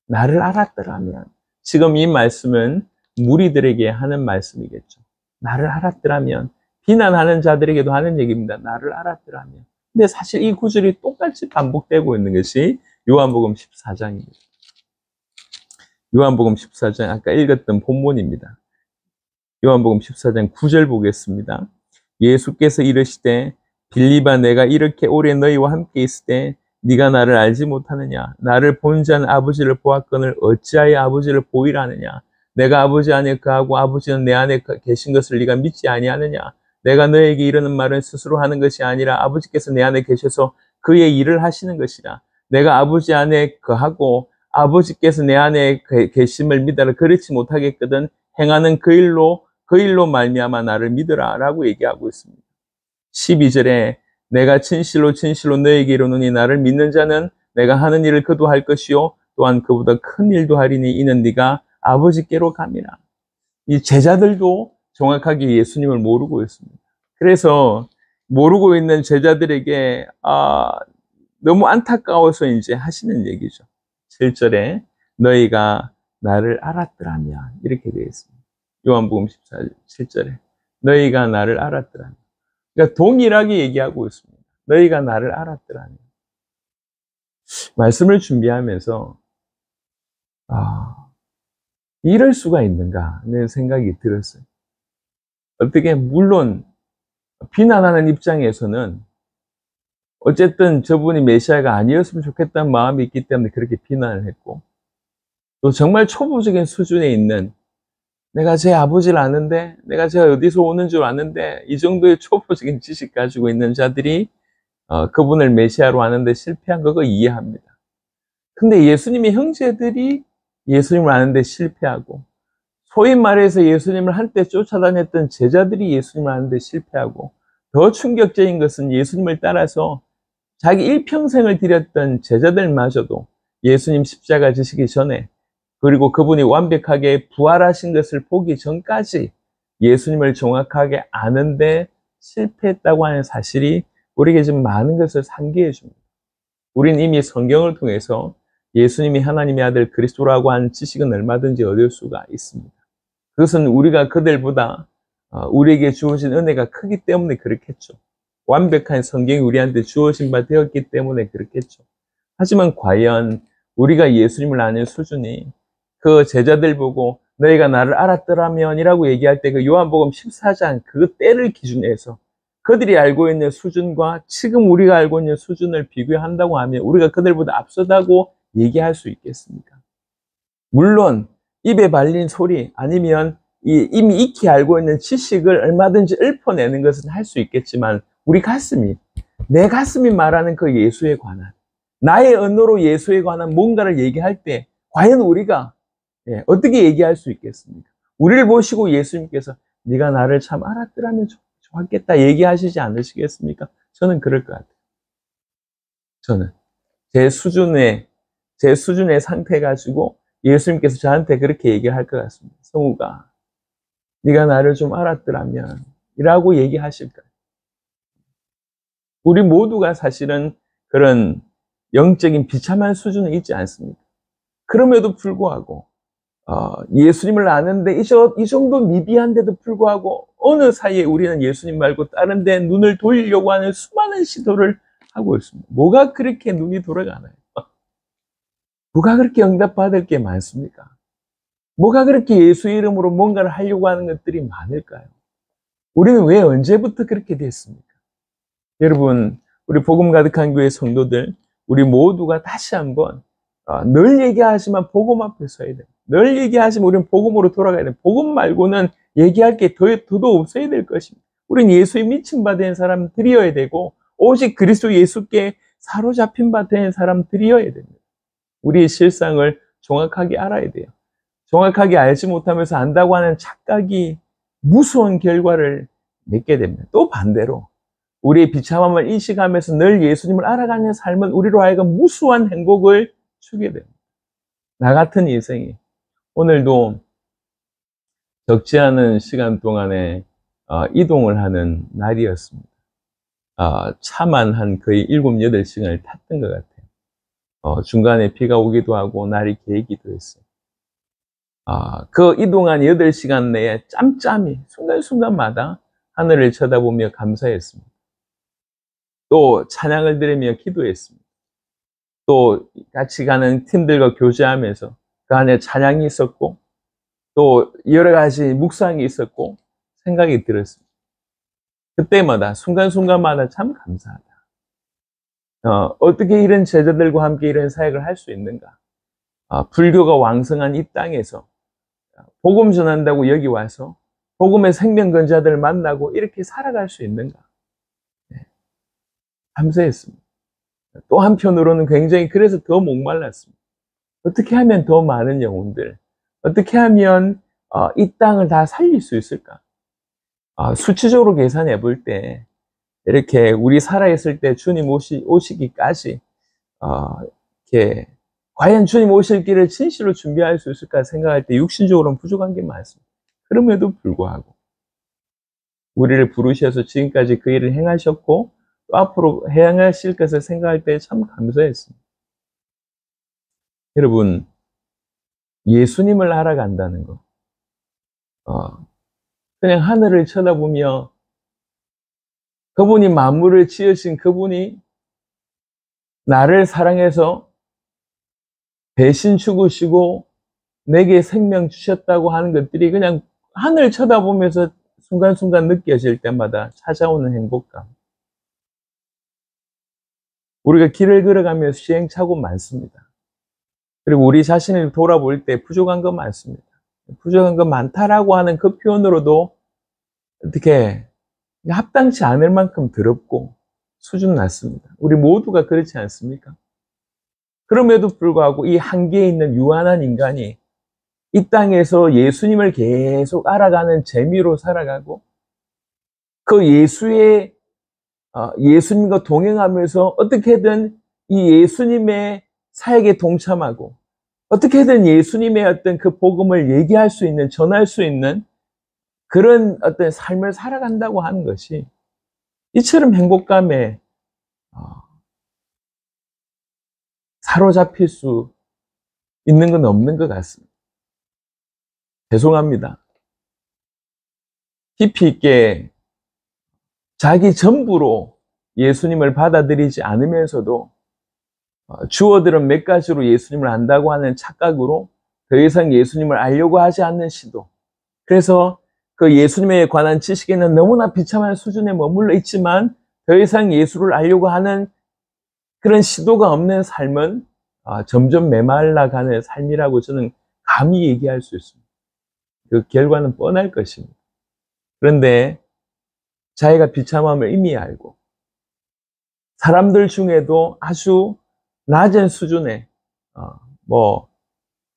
나를 알았더라면 지금 이 말씀은 무리들에게 하는 말씀이겠죠. 나를 알았더라면 비난하는 자들에게도 하는 얘기입니다. 나를 알았더라면. 근데 사실 이 구절이 똑같이 반복되고 있는 것이 요한복음 14장입니다. 요한복음 14장 아까 읽었던 본문입니다. 요한복음 14장 9절 보겠습니다. 예수께서 이르시되 빌립아, 내가 이렇게 오래 너희와 함께 있을 때 네가 나를 알지 못하느냐? 나를 본 자는 아버지를 보았거늘 어찌하여 아버지를 보이라 하느냐? 내가 아버지 안에 거하고 아버지는 내 안에 계신 것을 네가 믿지 아니하느냐? 내가 너에게 이르는 말은 스스로 하는 것이 아니라 아버지께서 내 안에 계셔서 그의 일을 하시는 것이라. 내가 아버지 안에 거하고 아버지께서 내 안에 계심을 믿어라. 그렇지 못하겠거든 행하는 그 일로 말미암아 나를 믿으라 라고 얘기하고 있습니다. 12절에 내가 진실로 진실로 너에게 이르노니 나를 믿는 자는 내가 하는 일을 그도 할 것이요 또한 그보다 큰 일도 하리니 이는 네가 아버지께로 감이라. 이 제자들도 정확하게 예수님을 모르고 있습니다. 그래서 모르고 있는 제자들에게 너무 안타까워서 이제 하시는 얘기죠. 7절에 너희가 나를 알았더라면 이렇게 되어 있습니다. 요한복음 14절 7절에 너희가 나를 알았더라면, 그러니까 동일하게 얘기하고 있습니다. 너희가 나를 알았더라면. 말씀을 준비하면서 이럴 수가 있는가 하는 생각이 들었어요. 어떻게 물론 비난하는 입장에서는 어쨌든 저분이 메시아가 아니었으면 좋겠다는 마음이 있기 때문에 그렇게 비난을 했고, 또 정말 초보적인 수준에 있는 내가 제 아버지를 아는데, 내가 제가 어디서 오는 줄 아는데, 이 정도의 초보적인 지식 가지고 있는 자들이 그분을 메시아로 아는데 실패한 거 이해합니다. 근데 예수님의 형제들이 예수님을 아는데 실패하고, 소위 말해서 예수님을 한때 쫓아다녔던 제자들이 예수님을 아는데 실패하고, 더 충격적인 것은 예수님을 따라서 자기 일평생을 들였던 제자들마저도 예수님 십자가 지시기 전에, 그리고 그분이 완벽하게 부활하신 것을 보기 전까지 예수님을 정확하게 아는데 실패했다고 하는 사실이 우리에게 좀 많은 것을 상기해 줍니다. 우리는 이미 성경을 통해서 예수님이 하나님의 아들 그리스도라고 하는 지식은 얼마든지 얻을 수가 있습니다. 그것은 우리가 그들보다 우리에게 주어진 은혜가 크기 때문에 그렇겠죠. 완벽한 성경이 우리한테 주어진 바 되었기 때문에 그렇겠죠. 하지만 과연 우리가 예수님을 아는 수준이 그 제자들 보고 너희가 나를 알았더라면 이라고 얘기할 때 그 요한복음 14장 그 때를 기준해서 그들이 알고 있는 수준과 지금 우리가 알고 있는 수준을 비교한다고 하면 우리가 그들보다 앞서다고 얘기할 수 있겠습니까? 물론 입에 발린 소리 아니면 이미 익히 알고 있는 지식을 얼마든지 읊어내는 것은 할 수 있겠지만, 우리 가슴이, 내 가슴이 말하는 그 예수에 관한, 나의 언어로 예수에 관한 뭔가를 얘기할 때 과연 우리가 어떻게 얘기할 수 있겠습니까? 우리를 보시고 예수님께서 네가 나를 참 알았더라면 좋았겠다 얘기하시지 않으시겠습니까? 저는 그럴 것 같아요. 저는 제 수준의 상태 가지고 예수님께서 저한테 그렇게 얘기할 것 같습니다. 성우가 네가 나를 좀 알았더라면 이라고 얘기하실 거예요. 우리 모두가 사실은 그런 영적인 비참한 수준에 있지 않습니까? 그럼에도 불구하고 예수님을 아는데 이 정도 미비한데도 불구하고 어느 사이에 우리는 예수님 말고 다른 데 눈을 돌리려고 하는 수많은 시도를 하고 있습니다. 뭐가 그렇게 눈이 돌아가나요? 뭐가 그렇게 응답받을 게 많습니까? 뭐가 그렇게 예수의 이름으로 뭔가를 하려고 하는 것들이 많을까요? 우리는 왜 언제부터 그렇게 됐습니까? 여러분, 우리 복음 가득한 교회 성도들, 우리 모두가 다시 한번 늘 얘기하지만 복음 앞에 서야 돼요. 늘 얘기하지만 우리는 복음으로 돌아가야 돼요. 복음 말고는 얘기할 게 더도 없어야 될 것입니다. 우리는 예수의 미친 바 된 사람들이어야 되고 오직 그리스도 예수께 사로잡힌 바 된 사람들이어야 됩니다. 우리의 실상을 정확하게 알아야 돼요. 정확하게 알지 못하면서 안다고 하는 착각이 무서운 결과를 맺게 됩니다. 또 반대로 우리의 비참함을 인식하면서 늘 예수님을 알아가는 삶은 우리로 하여금 무수한 행복을 주게 됩니다. 나 같은 인생이 오늘도 적지 않은 시간 동안에 이동을 하는 날이었습니다. 차만 한 거의 7, 8시간을 탔던 것 같아요. 중간에 비가 오기도 하고 날이 개기도 했어요. 그 이동한 8시간 내에 짬짬이 순간순간마다 하늘을 쳐다보며 감사했습니다. 또 찬양을 들으며 기도했습니다. 또 같이 가는 팀들과 교제하면서 그 안에 찬양이 있었고 또 여러 가지 묵상이 있었고 생각이 들었습니다. 그때마다 순간순간마다 참 감사하다. 어떻게 이런 제자들과 함께 이런 사역을 할 수 있는가? 불교가 왕성한 이 땅에서 복음 전한다고 여기 와서 복음의 생명건자들 만나고 이렇게 살아갈 수 있는가? 네, 감사했습니다. 또 한편으로는 굉장히 그래서 더 목말랐습니다. 어떻게 하면 더 많은 영혼들, 어떻게 하면 이 땅을 다 살릴 수 있을까? 수치적으로 계산해 볼 때 이렇게 우리 살아있을 때 주님 오시기까지 이렇게 과연 주님 오실 길을 진실로 준비할 수 있을까 생각할 때 육신적으로는 부족한 게 많습니다. 그럼에도 불구하고 우리를 부르셔서 지금까지 그 일을 행하셨고 또 앞으로 행하실 것을 생각할 때 참 감사했습니다. 여러분, 예수님을 알아간다는 거, 그냥 하늘을 쳐다보며 그분이 만물을 지으신 그분이 나를 사랑해서 대신 죽으시고 내게 생명 주셨다고 하는 것들이 그냥 하늘 쳐다보면서 순간순간 느껴질 때마다 찾아오는 행복감. 우리가 길을 걸어가면서 시행착오 많습니다. 그리고 우리 자신을 돌아볼 때 부족한 거 많습니다. 부족한 거 많다라고 하는 그 표현으로도 어떻게 합당치 않을 만큼 더럽고 수준 낮습니다. 우리 모두가 그렇지 않습니까? 그럼에도 불구하고 이 한계에 있는 유한한 인간이 이 땅에서 예수님을 계속 알아가는 재미로 살아가고 그 예수님과 동행하면서 어떻게든 이 예수님의 사역에 동참하고 어떻게든 예수님의 어떤 그 복음을 얘기할 수 있는, 전할 수 있는 그런 어떤 삶을 살아간다고 하는 것이 이처럼 행복감에 사로잡힐 수 있는 건 없는 것 같습니다. 죄송합니다. 깊이 있게 자기 전부로 예수님을 받아들이지 않으면서도 주어들은 몇 가지로 예수님을 안다고 하는 착각으로 더 이상 예수님을 알려고 하지 않는 시도. 그래서 그 예수님에 관한 지식에는 너무나 비참한 수준에 머물러 있지만 더 이상 예수를 알려고 하는 그런 시도가 없는 삶은 점점 메말라가는 삶이라고 저는 감히 얘기할 수 있습니다. 그 결과는 뻔할 것입니다. 그런데 자기가 비참함을 이미 알고 사람들 중에도 아주 낮은 수준의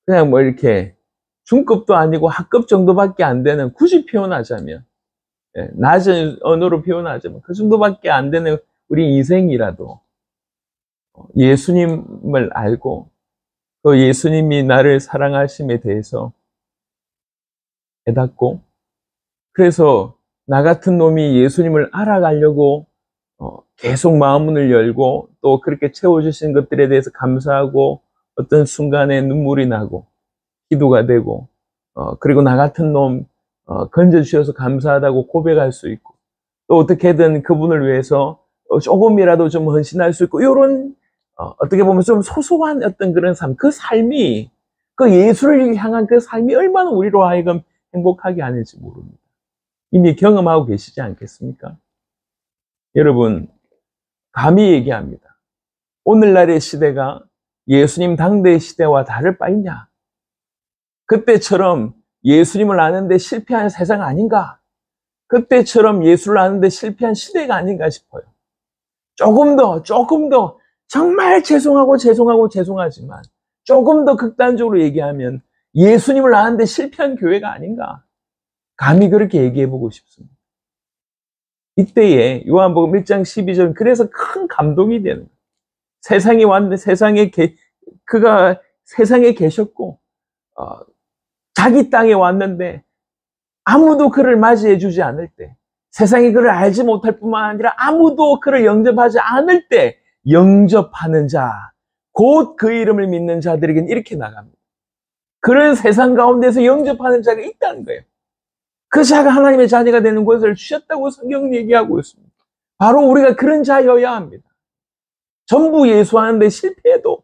그냥 이렇게 중급도 아니고 하급 정도밖에 안 되는, 굳이 표현하자면 낮은 언어로 표현하자면 그 정도밖에 안 되는 우리 인생이라도 예수님을 알고 그 예수님이 나를 사랑하심에 대해서 깨닫고 그래서 나 같은 놈이 예수님을 알아가려고 계속 마음문을 열고 또 그렇게 채워주신 것들에 대해서 감사하고 어떤 순간에 눈물이 나고 기도가 되고 그리고 나 같은 놈 건져주셔서 감사하다고 고백할 수 있고 또 어떻게든 그분을 위해서 조금이라도 좀 헌신할 수 있고 이런 어떻게 보면 좀 소소한 어떤 그런 삶, 그 삶이 그 예수를 향한 그 삶이 얼마나 우리로 하여금 행복하게 하는지 모릅니다. 이미 경험하고 계시지 않겠습니까? 여러분, 감히 얘기합니다. 오늘날의 시대가 예수님 당대의 시대와 다를 바 있냐? 그때처럼 예수님을 아는데 실패한 세상 아닌가? 그때처럼 예수를 아는데 실패한 시대가 아닌가 싶어요. 조금 더 정말 죄송하지만 조금 더 극단적으로 얘기하면 예수님을 아는데 실패한 교회가 아닌가? 감히 그렇게 얘기해보고 싶습니다. 이때에 요한복음 1장 12절 그래서 큰 감동이 되는 거예요. 세상에 왔는데 그가 세상에 계셨고 자기 땅에 왔는데 아무도 그를 맞이해 주지 않을 때 세상이 그를 알지 못할 뿐만 아니라 아무도 그를 영접하지 않을 때 영접하는 자, 곧 그 이름을 믿는 자들에게는 이렇게 나갑니다. 그런 세상 가운데서 영접하는 자가 있다는 거예요. 그 자가 하나님의 자녀가 되는 것을 주셨다고 성경은 얘기하고 있습니다. 바로 우리가 그런 자여야 합니다. 전부 예수하는데 실패해도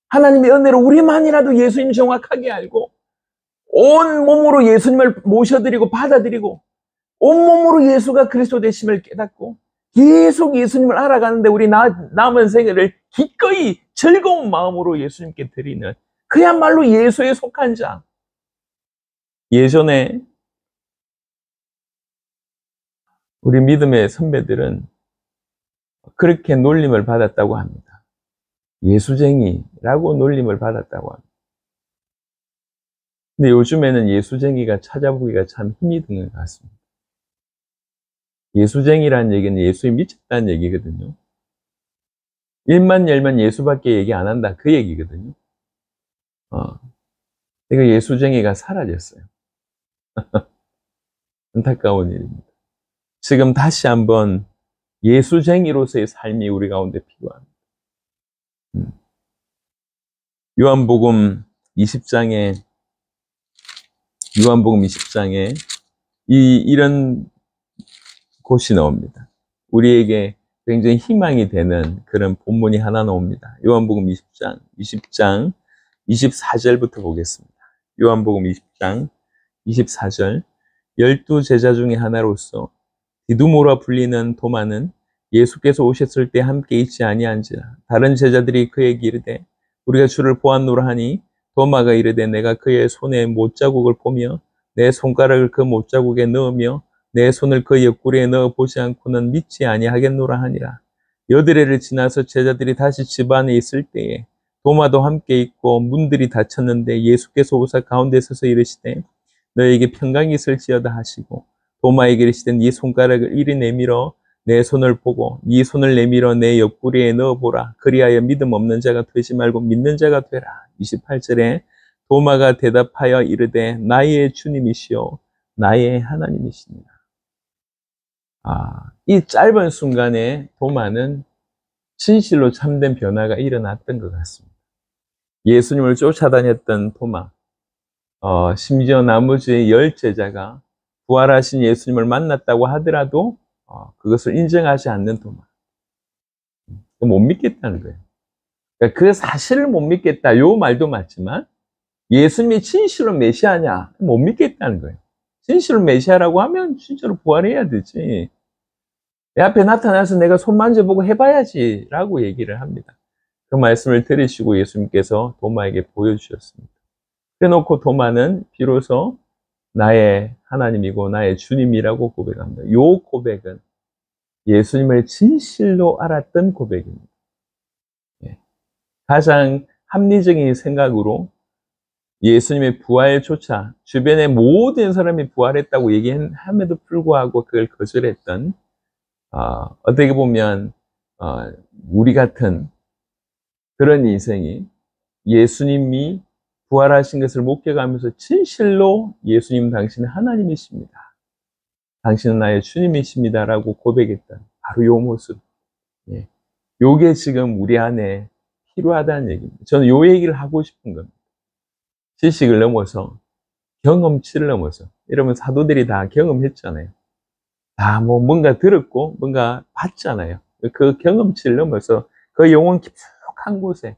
하나님의 은혜로 우리만이라도 예수님 정확하게 알고 온 몸으로 예수님을 모셔드리고 받아들이고 온몸으로 예수가 그리스도 되심을 깨닫고 계속 예수님을 알아가는데 우리 남은 생애를 기꺼이 즐거운 마음으로 예수님께 드리는 그야말로 예수에 속한 자. 예전에 우리 믿음의 선배들은 그렇게 놀림을 받았다고 합니다. 예수쟁이라고 놀림을 받았다고 합니다. 근데 요즘에는 예수쟁이가 찾아보기가 참 힘이 드는 것 같습니다. 예수쟁이라는 얘기는 예수에 미쳤다는 얘기거든요. 입만 열면 예수밖에 얘기 안 한다, 그 얘기거든요. 그러니까 예수쟁이가 사라졌어요. 안타까운 일입니다. 지금 다시 한번 예수쟁이로서의 삶이 우리 가운데 필요합니다. 요한복음 20장에 이런 곳이 나옵니다. 우리에게 굉장히 희망이 되는 그런 본문이 하나 나옵니다. 요한복음 20장 24절부터 보겠습니다. 요한복음 20장 24절. 12제자 중에 하나로서 디두모라 불리는 도마는 예수께서 오셨을 때 함께 있지 아니한지라. 다른 제자들이 그에게 이르되 우리가 주를 보았노라 하니 도마가 이르되 내가 그의 손에 못자국을 보며 내 손가락을 그 못자국에 넣으며 내 손을 그 옆구리에 넣어 보지 않고는 믿지 아니하겠노라 하니라. 여드레를 지나서 제자들이 다시 집 안에 있을 때에 도마도 함께 있고 문들이 닫혔는데 예수께서 오사 가운데 서서 이르시되 너에게 평강이 있을지어다 하시고 도마에게 이르시되 네 손가락을 이리 내밀어 내 손을 보고 네 손을 내밀어 내 옆구리에 넣어보라. 그리하여 믿음 없는 자가 되지 말고 믿는 자가 되라. 28절에 도마가 대답하여 이르되 나의 주님이시오 나의 하나님이시니라. 이 짧은 순간에 도마는 진실로 참된 변화가 일어났던 것 같습니다. 예수님을 쫓아다녔던 도마, 심지어 나머지 10제자가 부활하신 예수님을 만났다고 하더라도 그것을 인정하지 않는 도마. 못 믿겠다는 거예요. 그러니까 그 사실을 못 믿겠다, 요 말도 맞지만 예수님이 진실로 메시아냐? 못 믿겠다는 거예요. 진실로 메시아라고 하면 진짜로 부활해야 되지. 내 앞에 나타나서 내가 손 만져보고 해봐야지 라고 얘기를 합니다. 그 말씀을 들으시고 예수님께서 도마에게 보여주셨습니다. 그래놓고 도마는 비로소 나의 하나님이고 나의 주님이라고 고백합니다. 이 고백은 예수님을 진실로 알았던 고백입니다. 가장 합리적인 생각으로 예수님의 부활조차 주변의 모든 사람이 부활했다고 얘기함에도 불구하고 그걸 거절했던 어떻게 보면 우리 같은 그런 인생이 예수님이 부활하신 것을 목격하면서 진실로 예수님 당신은 하나님이십니다. 당신은 나의 주님이십니다. 라고 고백했던 바로 요 모습. 요게 지금 우리 안에 필요하다는 얘기입니다. 저는 요 얘기를 하고 싶은 겁니다. 지식을 넘어서 경험치를 넘어서 이러면 사도들이 다 경험했잖아요. 다 뭔가 들었고 뭔가 봤잖아요. 그 경험치를 넘어서 그 영혼 깊숙한 곳에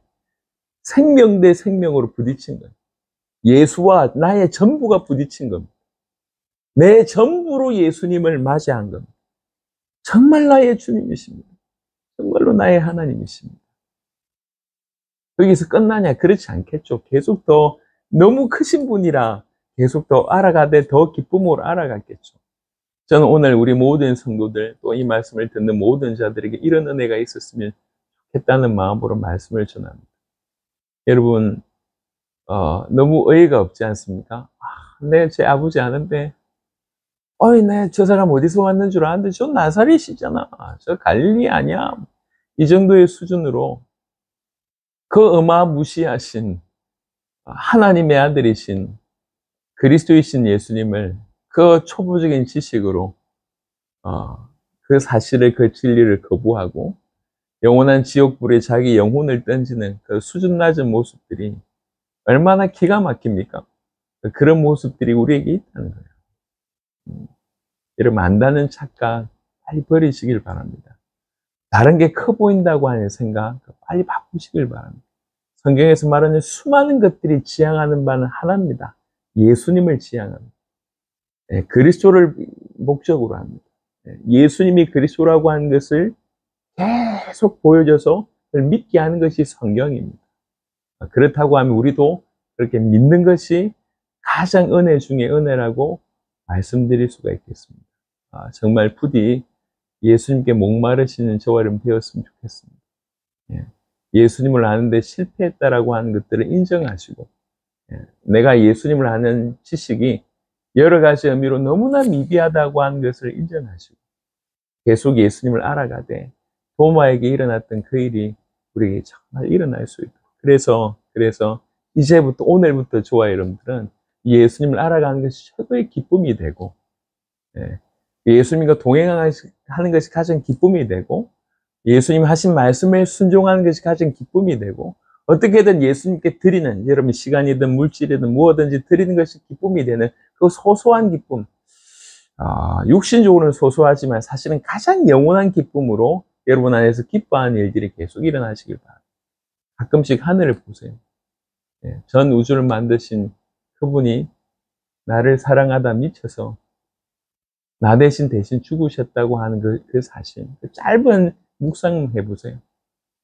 생명 대 생명으로 부딪힌 거예요. 예수와 나의 전부가 부딪힌 겁니다. 내 전부로 예수님을 맞이한 겁니다. 정말 나의 주님이십니다. 정말로 나의 하나님이십니다. 거기서 끝나냐? 그렇지 않겠죠. 계속 더 너무 크신 분이라 계속 더 알아가되 더 기쁨으로 알아갔겠죠. 저는 오늘 우리 모든 성도들 또 이 말씀을 듣는 모든 자들에게 이런 은혜가 있었으면 좋겠다는 마음으로 말씀을 전합니다. 여러분 너무 의의가 없지 않습니까? 네, 제 아버지 아는데 네, 저 사람 어디서 왔는 줄 아는데 저 나사렛이잖아. 저 갈릴리 아니야. 이 정도의 수준으로 그 어마무시하신 하나님의 아들이신 그리스도이신 예수님을 그 초보적인 지식으로 그 사실을, 그 진리를 거부하고 영원한 지옥불에 자기 영혼을 던지는 그 수준 낮은 모습들이 얼마나 기가 막힙니까? 그런 모습들이 우리에게 있다는 거예요. 여러분, 안다는 착각 빨리 버리시길 바랍니다. 다른 게 커 보인다고 하는 생각 빨리 바꾸시길 바랍니다. 성경에서 말하는 수많은 것들이 지향하는 바는 하나입니다. 예수님을 지향합니다. 그리스도를 목적으로 합니다. 예수님이 그리스도라고 하는 것을 계속 보여줘서 그걸 믿게 하는 것이 성경입니다. 그렇다고 하면 우리도 그렇게 믿는 것이 가장 은혜 중에 은혜라고 말씀드릴 수가 있겠습니다. 정말 부디 예수님께 목마르시는 저와 여러분 되었으면 좋겠습니다. 예수님을 아는데 실패했다라고 하는 것들을 인정하시고, 내가 예수님을 아는 지식이 여러 가지 의미로 너무나 미비하다고 하는 것을 인정하시고, 계속 예수님을 알아가되 도마에게 일어났던 그 일이 우리에게 정말 일어날 수 있도록, 그래서 이제부터 오늘부터 저와 여러분들은 예수님을 알아가는 것이 최고의 기쁨이 되고, 예수님과 동행하는 것이 가장 기쁨이 되고, 예수님 하신 말씀에 순종하는 것이 가장 기쁨이 되고, 어떻게든 예수님께 드리는, 여러분 시간이든 물질이든 무엇든지 드리는 것이 기쁨이 되는 그 소소한 기쁨, 육신적으로는 소소하지만 사실은 가장 영원한 기쁨으로 여러분 안에서 기뻐하는 일들이 계속 일어나시길 바랍니다. 가끔씩 하늘을 보세요. 전 우주를 만드신 그분이 나를 사랑하다 미쳐서 나 대신 죽으셨다고 하는 그 사실, 그 짧은 묵상 해보세요.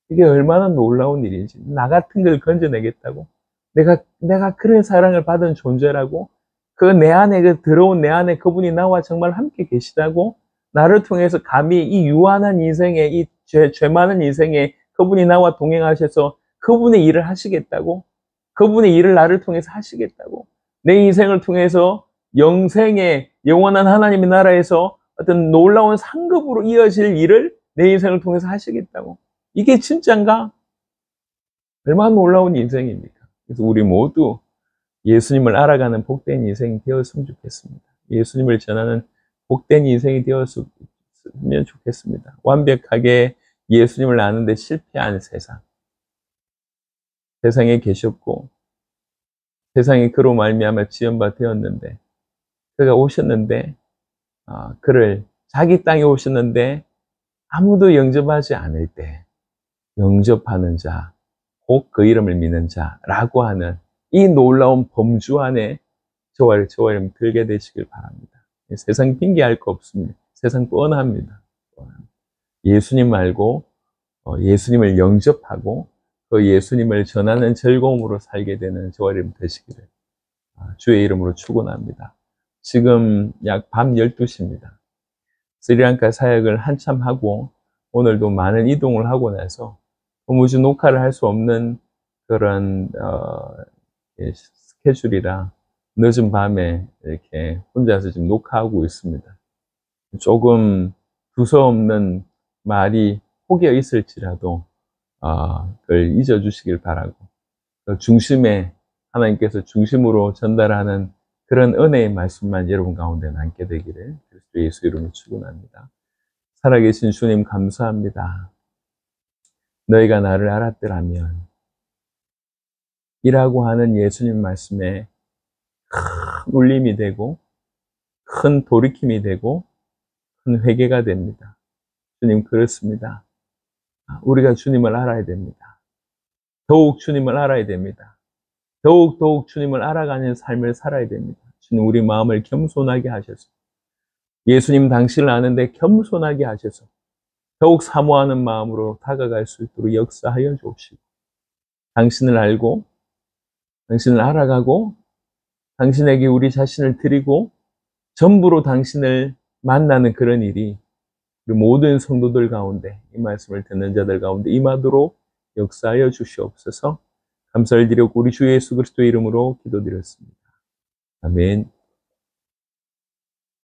이게 얼마나 놀라운 일인지. 나 같은 걸 건져내겠다고, 내가 그런 사랑을 받은 존재라고, 그 내 안에, 들어온 내 안에 그분이 나와 정말 함께 계시다고, 나를 통해서 감히 이 유한한 인생에, 이 죄 많은 인생에 그분이 나와 동행하셔서 그분의 일을 하시겠다고, 그분의 일을 나를 통해서 하시겠다고, 내 인생을 통해서 영생의 영원한 하나님의 나라에서 어떤 놀라운 상급으로 이어질 일을 내 인생을 통해서 하시겠다고. 이게 진짠가? 얼마나 놀라운 인생입니까? 그래서 우리 모두 예수님을 알아가는 복된 인생이 되었으면 좋겠습니다. 예수님을 전하는 복된 인생이 되었으면 좋겠습니다. 완벽하게 예수님을 아는데 실패한 세상에 계셨고, 세상에 그로 말미암아 지연바 되었는데, 그가 오셨는데, 그를 자기 땅에 오셨는데 아무도 영접하지 않을 때 영접하는 자, 곧 그 이름을 믿는 자라고 하는 이 놀라운 범주 안에 저와 여러분 들게 되시길 바랍니다. 세상 핑계할 거 없습니다. 세상 뻔합니다. 예수님 알고 예수님을 영접하고 그 예수님을 전하는 즐거움으로 살게 되는 저와 여러분 되시기를 주의 이름으로 축원합니다. 지금 약 밤 12시입니다. 스리랑카 사역을 한참 하고 오늘도 많은 이동을 하고 나서 도무지 녹화를 할 수 없는 그런 스케줄이라 늦은 밤에 이렇게 혼자서 지금 녹화하고 있습니다. 조금 두서없는 말이 혹여 있을지라도 그걸 잊어주시길 바라고, 그 중심에 하나님께서 중심으로 전달하는 그런 은혜의 말씀만 여러분 가운데 남게 되기를 그리스도 예수 이름으로 축원합니다. 살아계신 주님 감사합니다. 너희가 나를 알았더라면 이라고 하는 예수님 말씀에 큰 울림이 되고 큰 돌이킴이 되고 큰 회개가 됩니다. 주님 그렇습니다. 우리가 주님을 알아야 됩니다. 더욱 주님을 알아야 됩니다. 더욱 주님을 알아가는 삶을 살아야 됩니다. 주님 우리 마음을 겸손하게 하셔서 예수님 당신을 아는데 겸손하게 하셔서 더욱 사모하는 마음으로 다가갈 수 있도록 역사하여 주옵시고, 당신을 알고 당신을 알아가고 당신에게 우리 자신을 드리고 전부로 당신을 만나는 그런 일이 우리 모든 성도들 가운데, 이 말씀을 듣는 자들 가운데 임하도록 역사하여 주시옵소서. 감사를 드렸고 우리 주 예수 그리스도의 이름으로 기도드렸습니다. 아멘.